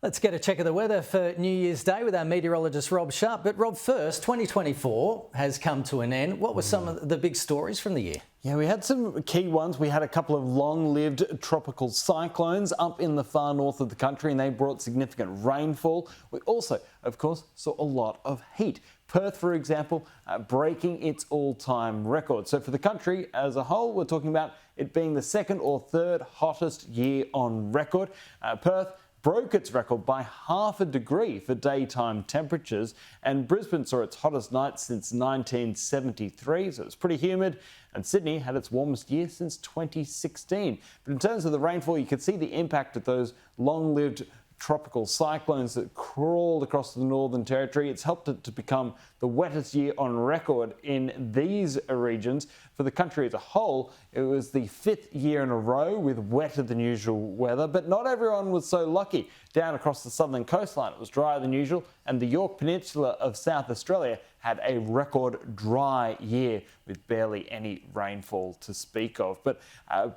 Let's get a check of the weather for New Year's Day with our meteorologist Rob Sharpe. But Rob, first, 2024 has come to an end. What were some of the big stories from the year? Yeah, we had some key ones. We had a couple of long-lived tropical cyclones up in the far north of the country, and they brought significant rainfall. We also, of course, saw a lot of heat. Perth, for example, breaking its all-time record. So for the country as a whole, we're talking about it being the second or third hottest year on record. Perth broke its record by half a degree for daytime temperatures, and Brisbane saw its hottest night since 1973, so it's pretty humid, and Sydney had its warmest year since 2016. But in terms of the rainfall, you could see the impact of those long-lived tropical cyclones that crawled across the Northern Territory. It's helped it to become the wettest year on record in these regions. For the country as a whole, it was the 5th year in a row with wetter than usual weather, but not everyone was so lucky. Down across the southern coastline, it was drier than usual, and the Yorke Peninsula of South Australia had a record dry year with barely any rainfall to speak of. But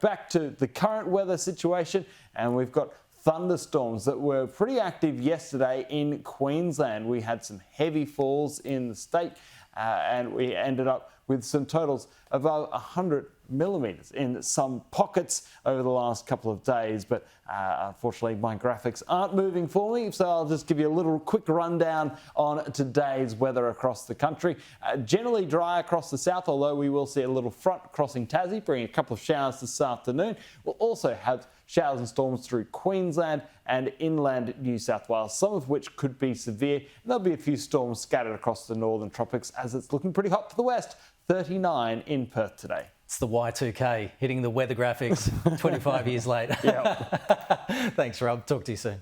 back to the current weather situation, and we've got thunderstorms that were pretty active yesterday in Queensland. We had some heavy falls in the state and we ended up with some totals of about 100 millimetres in some pockets over the last couple of days. But unfortunately, my graphics aren't moving for me, so I'll just give you a little quick rundown on today's weather across the country. Generally dry across the south, although we will see a little front crossing Tassie, bringing a couple of showers this afternoon. We'll also have showers and storms through Queensland and inland New South Wales, some of which could be severe. And there'll be a few storms scattered across the northern tropics as it's looking pretty hot to the west. 39 in Perth today. It's the Y2K hitting the weather graphics 25 years later. Yep. Thanks, Rob. Talk to you soon.